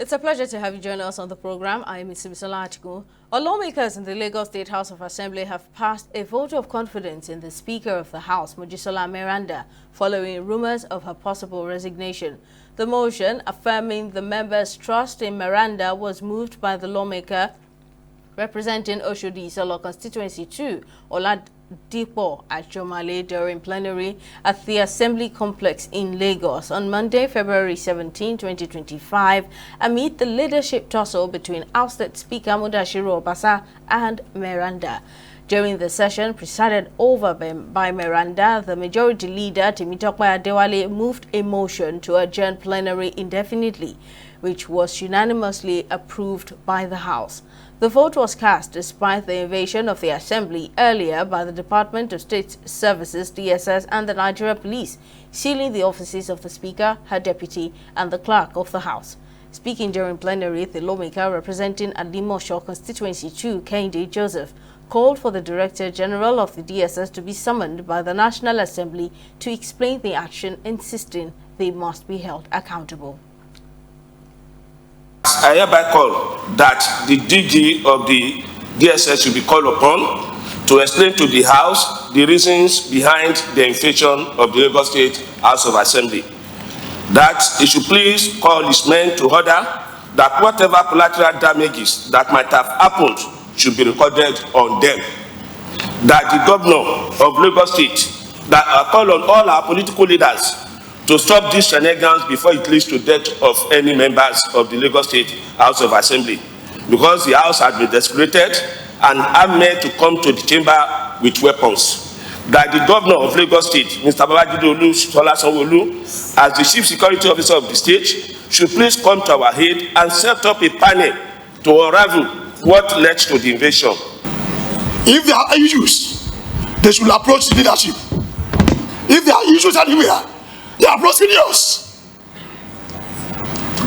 It's a pleasure to have you join us on the program. I am Mr. Atiku. Our lawmakers in the Lagos State House of Assembly have passed a vote of confidence in the Speaker of the House, Mojisola Meranda, following rumors of her possible resignation. The motion affirming the members' trust in Meranda was moved by the lawmaker representing Oshodi Isolo Constituency 2, Oladipo Ajomale, during plenary at the Assembly Complex in Lagos on Monday, February 17, 2025, amid the leadership tussle between ousted Speaker Mudashiru Obasa and Meranda. During the session presided over by Meranda, the majority leader, Temitope Adewale, moved a motion to adjourn plenary indefinitely, which was unanimously approved by the House. The vote was cast despite the invasion of the Assembly earlier by the Department of State Services, DSS, and the Nigeria Police, sealing the offices of the Speaker, her deputy, and the Clerk of the House. Speaking during plenary, the lawmaker representing Alimosho Constituency 2, Kehinde Joseph, called for the Director General of the DSS to be summoned by the National Assembly to explain the action, insisting they must be held accountable. I hereby call that the DG of the DSS should be called upon to explain to the House the reasons behind the invasion of the Lagos State House of Assembly. That he should please call his men to order that whatever collateral damages that might have happened should be recorded on them. That the governor of Lagos State, that I call on all our political leaders to stop these shenanigans before it leads to death of any members of the Lagos State House of Assembly, because the House has been desecrated and are made to come to the chamber with weapons. That the governor of Lagos State, Mr. Babajide Sanwo-Olu, as the chief security officer of the state, should please come to our aid and set up a panel to unravel what led to the invasion. If there are issues, they should approach the leadership. If there are issues anywhere, they are serious.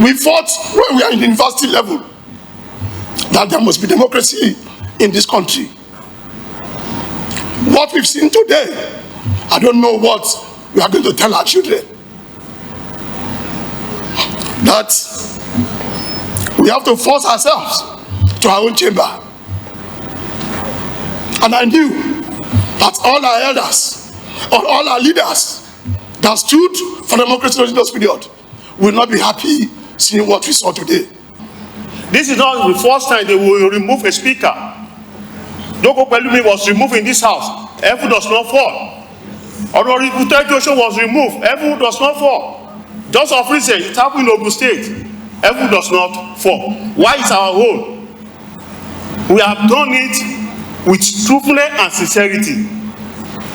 We fought when we are in the university level that there must be democracy in this country. What we've seen today, I don't know what we are going to tell our children. That we have to force ourselves to our own chamber. And I knew that all our elders, all our leaders that stood for democracy in this period will not be happy seeing what we saw today. This is not the first time they will remove a speaker. Doko Pelumi was removed in this house. Heaven does not fall. Honorable Joshua was removed. Heaven does not fall. Just of recent, it happened in Ogun State. Heaven does not fall. Why is our own? We have done it with truthfulness and sincerity.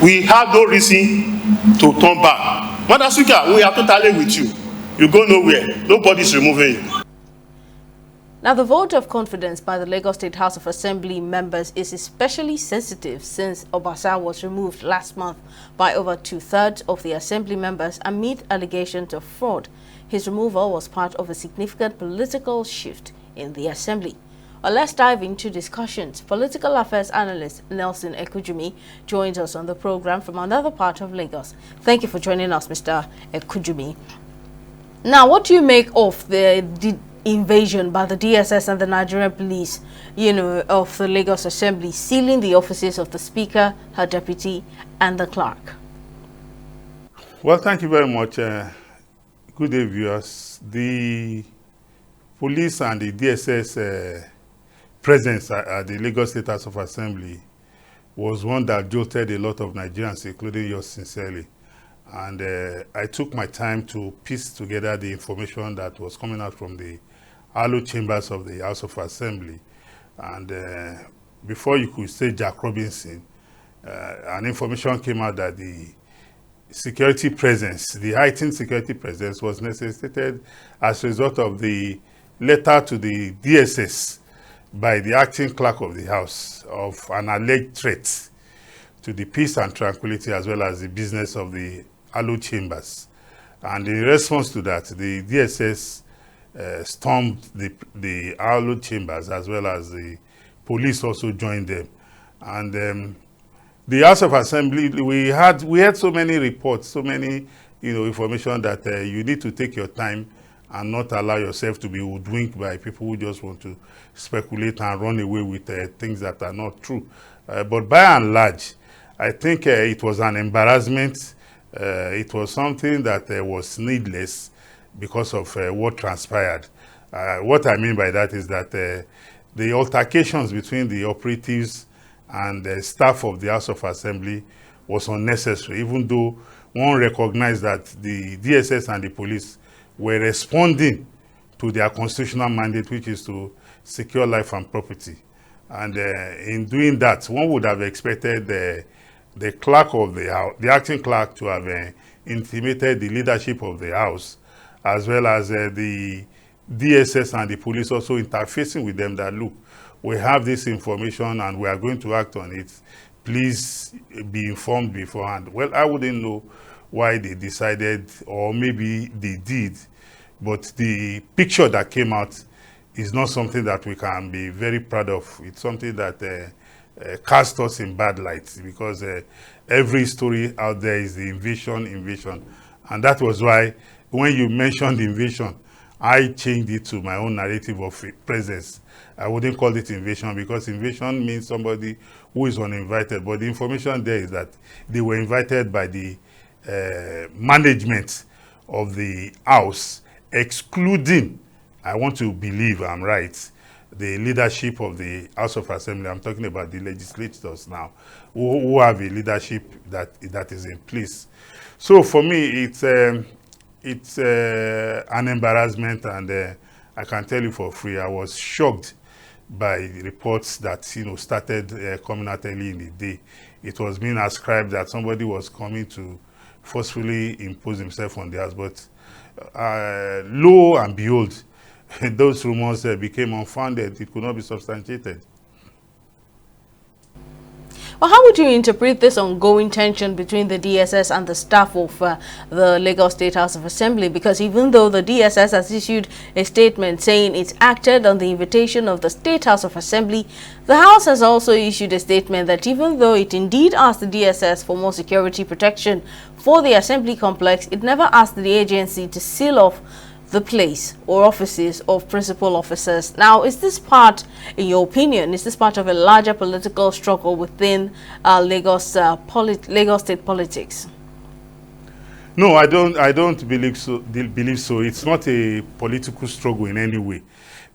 We have no reason to turn back. Madam Speaker, we are totally with you. You go nowhere. Nobody's removing you. Now, the vote of confidence by the Lagos State House of Assembly members is especially sensitive since Obasa was removed last month by over 2/3 of the Assembly members amid allegations of fraud. His removal was part of a significant political shift in the Assembly. Well, let's dive into discussions. Political affairs analyst Nelson Ekujumi joins us on the program from another part of Lagos. Thank you for joining us, Mr. Ekujumi. Now, what do you make of the invasion by the DSS and the Nigerian Police, of the Lagos Assembly, sealing the offices of the Speaker, her deputy, and the clerk? Well, thank you very much. Good day, viewers. The police and the DSS presence at the Lagos State House of Assembly was one that jolted a lot of Nigerians, including yours sincerely. And I took my time to piece together the information that was coming out from the hallowed chambers of the House of Assembly. And before you could say Jack Robinson, an information came out that the security presence, the heightened security presence, was necessitated as a result of the letter to the DSS by the acting clerk of the House of an alleged threat to the peace and tranquility as well as the business of the hallowed chambers. And in response to that, the DSS stormed the hallowed chambers as well as the police also joined them. And the House of Assembly, we had so many reports, so many information that you need to take your time and not allow yourself to be hoodwinked by people who just want to speculate and run away with things that are not true. But by and large, I think it was an embarrassment. It was something that was needless because of what transpired. What I mean by that is that the altercations between the operatives and the staff of the House of Assembly was unnecessary, even though one recognized that the DSS and the police were responding to their constitutional mandate, which is to secure life and property. And in doing that, one would have expected the clerk of the House, the acting clerk, to have intimated the leadership of the House, as well as the DSS and the police also interfacing with them that, look, we have this information and we are going to act on it. Please be informed beforehand. Well, I wouldn't know why they decided, or maybe they did, but the picture that came out is not something that we can be very proud of. It's something that cast us in bad light, because every story out there is the invasion. And that was why when you mentioned invasion, I changed it to my own narrative of presence. I wouldn't call it invasion, because invasion means somebody who is uninvited. But the information there is that they were invited by the management of the House, excluding, I want to believe I'm right, the leadership of the House of Assembly. I'm talking about the legislators now, who have a leadership that is in place. So for me, it's an embarrassment, and I can tell you for free, I was shocked by the reports that started coming out early in the day. It was being ascribed that somebody was coming to forcefully impose himself on the House, but lo and behold, those rumors became unfounded. It could not be substantiated. Well, how would you interpret this ongoing tension between the DSS and the staff of the Lagos State House of Assembly? Because even though the DSS has issued a statement saying it acted on the invitation of the State House of Assembly, the House has also issued a statement that even though it indeed asked the DSS for more security protection for the Assembly complex, it never asked the agency to seal off the place or offices of principal officers. Now, is this part, in your opinion, is this part of a larger political struggle within Lagos State politics? No, I don't believe so. It's not a political struggle in any way,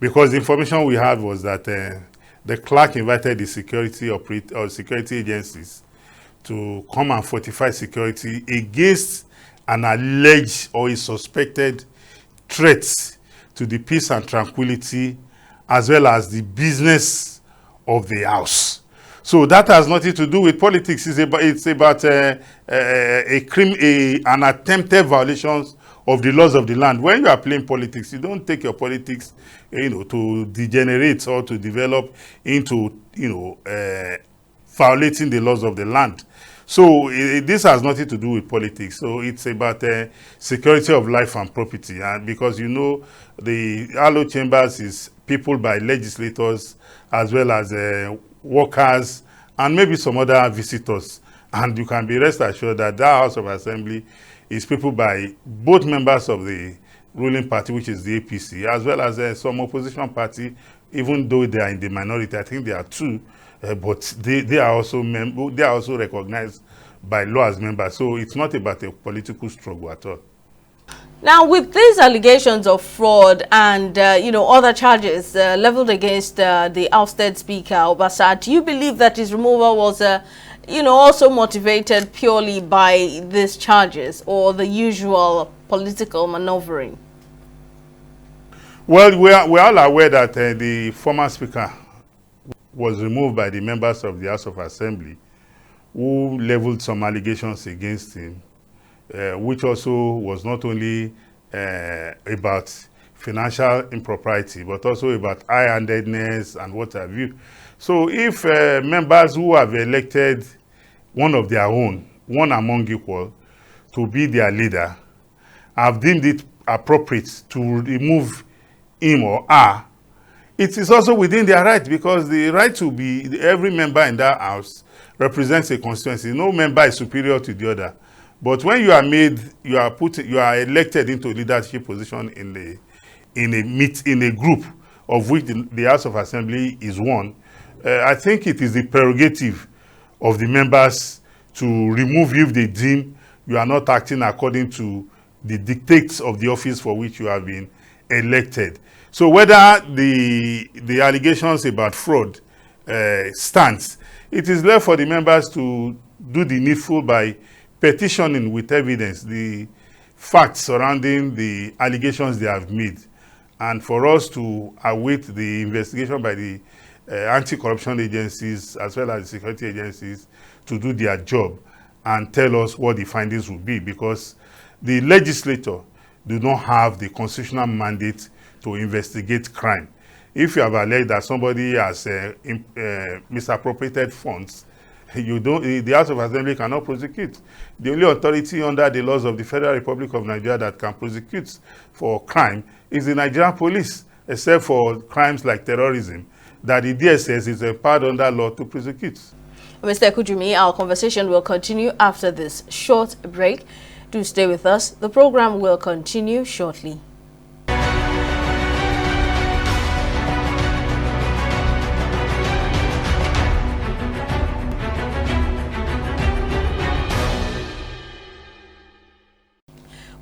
because the information we had was that the clerk invited the security agencies to come and fortify security against an alleged or a suspected threats to the peace and tranquility, as well as the business of the House. So that has nothing to do with politics. It's about an attempted violations of the laws of the land. When you are playing politics, you don't take your politics, to degenerate or to develop into, violating the laws of the land. So this has nothing to do with politics. So it's about security of life and property. And because, the Allo Chambers is people by legislators, as well as workers, and maybe some other visitors. And you can be rest assured that that House of Assembly is people by both members of the ruling party, which is the APC, as well as some opposition party, even though they are in the minority. I think there are two. But they are also recognized by law as members. So it's not about a political struggle at all. Now, with these allegations of fraud and other charges leveled against the ousted Speaker Obasa, do you believe that his removal was also motivated purely by these charges, or the usual political maneuvering? Well, we're all aware that the former Speaker was removed by the members of the House of Assembly, who leveled some allegations against him, which also was not only about financial impropriety, but also about high-handedness and what have you. So if members who have elected one of their own, one among equal, to be their leader, have deemed it appropriate to remove him or her, it is also within their right, because the right to be every member in that house represents a constituency. No member is superior to the other. But when you are elected into a leadership position in in a group of which the House of Assembly is one, I think it is the prerogative of the members to remove you if they deem you are not acting according to the dictates of the office for which you have been elected. So whether the allegations about fraud stands, it is left for the members to do the needful by petitioning with evidence the facts surrounding the allegations they have made, and for us to await the investigation by the anti-corruption agencies as well as the security agencies to do their job and tell us what the findings will be, because the legislator do not have the constitutional mandate to investigate crime. If you have alleged that somebody has misappropriated funds, the House of Assembly cannot prosecute. The only authority under the laws of the Federal Republic of Nigeria that can prosecute for crime is the Nigerian police, except for crimes like terrorism, that the DSS is empowered under law to prosecute. Mr. Kujumi, our conversation will continue after this short break. Do stay with us. The program will continue shortly.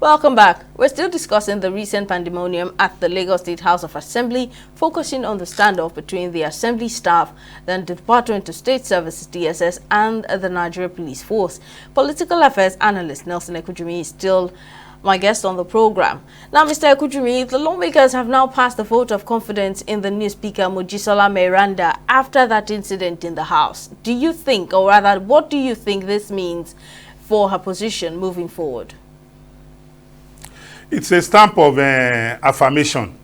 Welcome back. We're still discussing the recent pandemonium at the Lagos State House of Assembly, focusing on the standoff between the Assembly staff, the Department of State Services DSS, and the Nigeria Police Force. Political affairs analyst Nelson Ekujumi is still my guest on the program. Now, Mr. Ekujumi, the lawmakers have now passed a vote of confidence in the new Speaker Mojisola Meranda after that incident in the House. Do you think, or rather, what do you think this means for her position moving forward? It's a stamp of affirmation,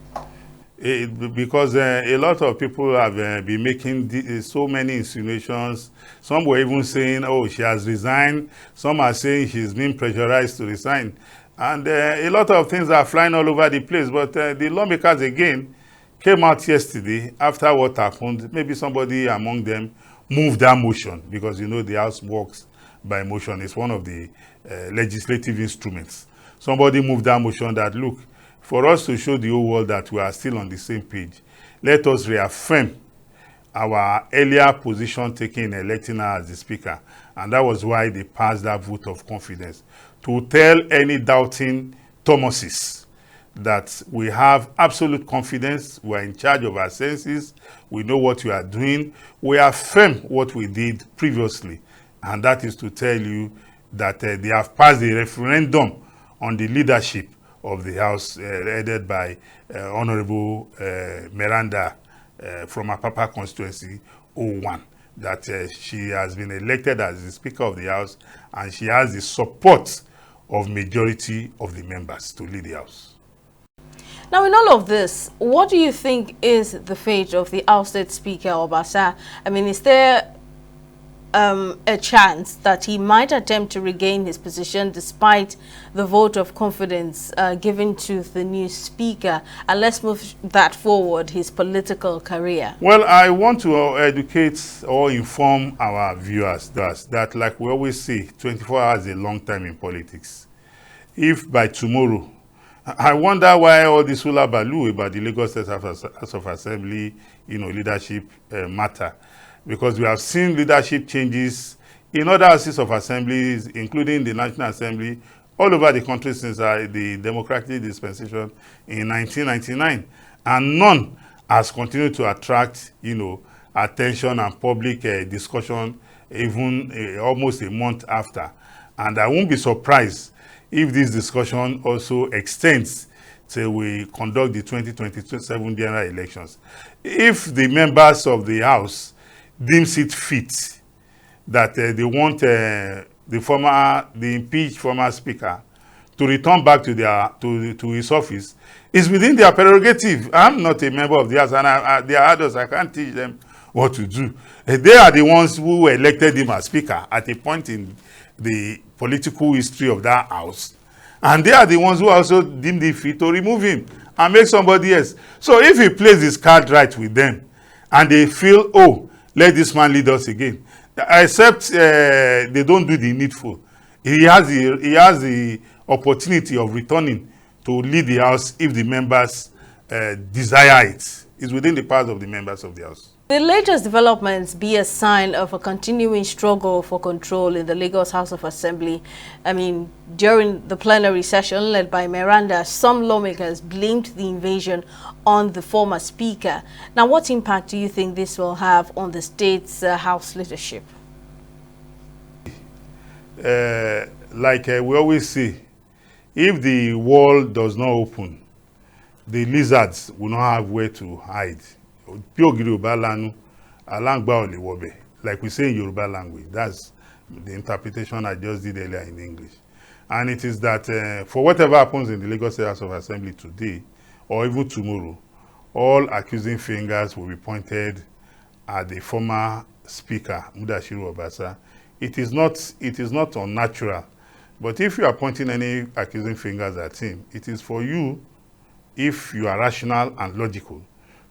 because a lot of people have been making so many insinuations. Some were even saying, oh, she has resigned. Some are saying she's been pressurized to resign. And a lot of things are flying all over the place. But the lawmakers, again, came out yesterday after what happened. Maybe somebody among them moved that motion, because, you know, the House works by motion. It's one of the legislative instruments. Somebody moved that motion that, look, for us to show the whole world that we are still on the same page, let us reaffirm our earlier position taken in electing her as the Speaker. And that was why they passed that vote of confidence, to tell any doubting Thomases that we have absolute confidence, we are in charge of our senses, we know what we are doing, we affirm what we did previously. And that is to tell you that they have passed the referendum on the leadership of the House, headed by Honorable Meranda from Apapa constituency 01, that she has been elected as the Speaker of the House, and she has the support of majority of the members to lead the House. Now, in all of this, what do you think is the fate of the ousted Speaker, Obasa? I mean, is there a chance that he might attempt to regain his position despite the vote of confidence given to the new Speaker? And let's move that forward, his political career. Well, I want to educate or inform our viewers that, like we always say, 24 hours is a long time in politics. If by tomorrow, I wonder why all this hula baloo about the Lagos State House of Assembly, leadership matter. Because we have seen leadership changes in other houses of assemblies, including the National Assembly, all over the country since the democratic dispensation in 1999. And none has continued to attract, attention and public discussion even almost a month after. And I won't be surprised if this discussion also extends till we conduct the 2027 general elections. If the members of the House deems it fit that they want the impeached former Speaker to return back to his office, it's within their prerogative. I'm not a member of the House, and they are adults. I can't teach them what to do. They are the ones who elected him as Speaker at a point in the political history of that House, and they are the ones who also deemed it fit to remove him and make somebody else. So if he plays his card right with them, and they feel, oh, let this man lead us again, except they don't do the needful, he has the opportunity of returning to lead the House if the members desire it. It's within the powers of the members of the House. The latest developments be a sign of a continuing struggle for control in the Lagos House of Assembly. I mean, during the plenary session led by Miranda, some lawmakers blamed the invasion on the former speaker. Now, what impact do you think this will have on the state's House leadership? We always say, if the wall does not open, the lizards will not have where to hide. Like we say in Yoruba language. That's the interpretation I just did earlier in English. And it is that for whatever happens in the Lagos State House of Assembly today, or even tomorrow, all accusing fingers will be pointed at the former speaker, Mudashiru Obasa. It is not unnatural. But if you are pointing any accusing fingers at him, it is for you, if you are rational and logical,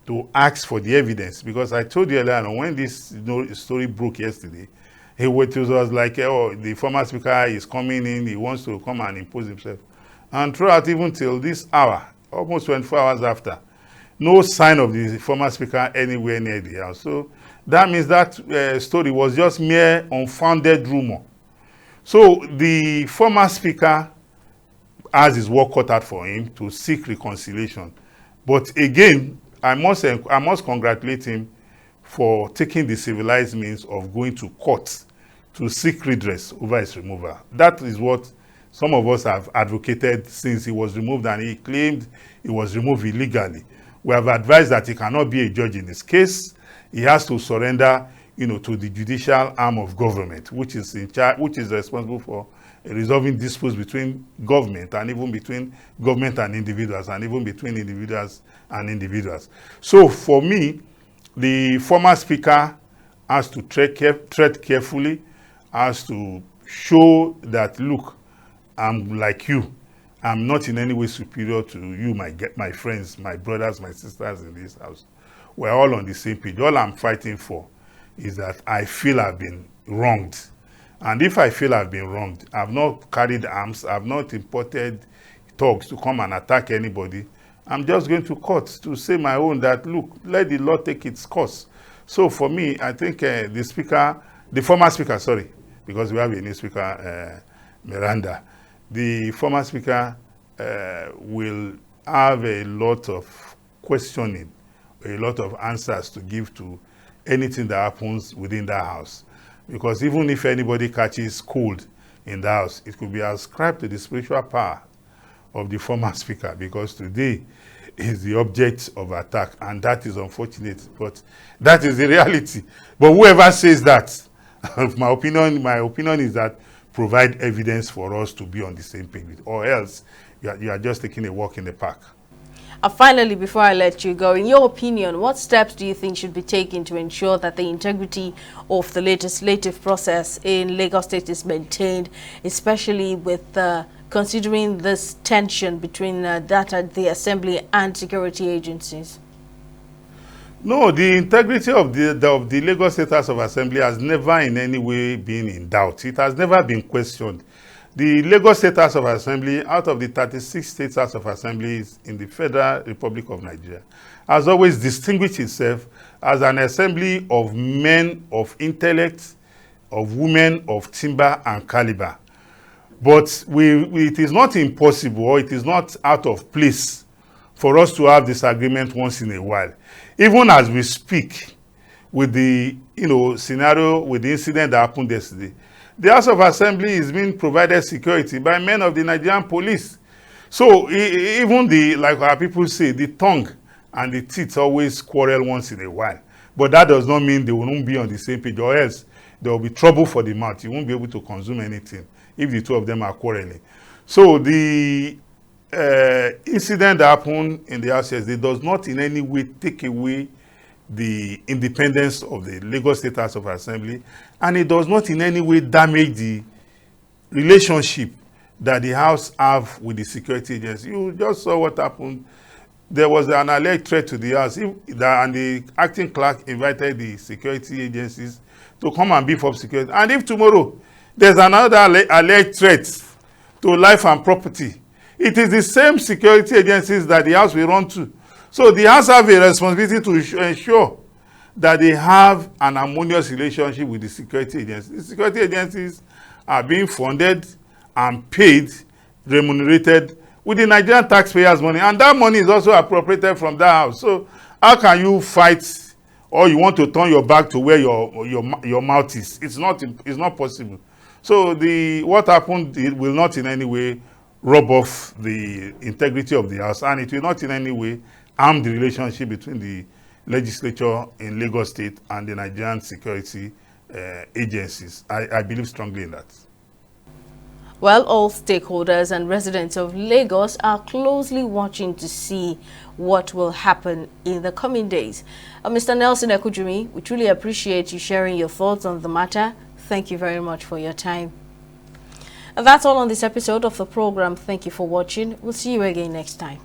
to ask for the evidence. Because I told you earlier, when this story broke yesterday, it was like, oh, the former speaker is coming in, he wants to come and impose himself. And throughout, even till this hour, almost 24 hours after, no sign of the former speaker anywhere near the house. So that means that story was just mere unfounded rumor. So the former speaker has his work cut out for him to seek reconciliation. But again, I must congratulate him for taking the civilized means of going to court to seek redress over his removal. That is what some of us have advocated since he was removed, and he claimed he was removed illegally. We have advised that he cannot be a judge in this case. He has to surrender, to the judicial arm of government, which is in charge, which is responsible for resolving disputes between government and even between government and individuals, and even between individuals and individuals. So for me, the former speaker has to tread carefully, has to show that, look, I'm like you. I'm not in any way superior to you, my friends, my brothers, my sisters in this house. We're all on the same page. All I'm fighting for is that I feel I've been wronged. And if I feel I've been wronged, I've not carried arms, I've not imported thugs to come and attack anybody. I'm just going to court to say my own, that, look, let the law take its course. So for me, I think the former speaker, because we have a new speaker, Miranda, the former speaker will have a lot of questioning, a lot of answers to give to anything that happens within that house. Because even if anybody catches cold in the house, it could be ascribed to the spiritual power of the former speaker, because today is the object of attack, and that is unfortunate, but that is the reality. But whoever says that, my opinion is that provide evidence for us to be on the same page, or else you are just taking a walk in the park. Finally, before I let you go, in your opinion, what steps do you think should be taken to ensure that the integrity of the legislative process in Lagos State is maintained, especially with considering this tension between the Assembly and security agencies? No, the integrity of the Lagos State House of Assembly has never in any way been in doubt. It has never been questioned. The Lagos State House of Assembly, out of the 36 state House of Assemblies in the Federal Republic of Nigeria, has always distinguished itself as an assembly of men of intellect, of women of timber and caliber. But it is not impossible, or it is not out of place for us to have disagreement once in a while. Even as we speak, with the scenario, with the incident that happened yesterday, the House of Assembly is being provided security by men of the Nigerian police. So even like our people say, the tongue and the teeth always quarrel once in a while. But that does not mean they won't be on the same page, or else there will be trouble for the mouth. You won't be able to consume anything if the two of them are quarreling. So the incident that happened in the House yesterday does not in any way take away the independence of the Lagos State House of Assembly, and it does not in any way damage the relationship that the House have with the security agency. You just saw what happened. There was an alleged threat to the House, and the acting clerk invited the security agencies to come and beef up security. And if tomorrow there's another alleged threat to life and property, it is the same security agencies that the House will run to. So the House have a responsibility to ensure that they have an harmonious relationship with the security agencies. The security agencies are being funded and paid, remunerated with the Nigerian taxpayers' money, and that money is also appropriated from that house. So how can you fight, or you want to turn your back to where your mouth is? It's not possible. So what happened, it will not in any way rub off the integrity of the house, and it will not in any way harm the relationship between the legislature in Lagos State and the Nigerian security agencies. I believe strongly in that. Well, all stakeholders and residents of Lagos are closely watching to see what will happen in the coming days. Mr. Nelson Ekujumi, we truly appreciate you sharing your thoughts on the matter. Thank you very much for your time. And that's all on this episode of the program. Thank you for watching. We'll see you again next time.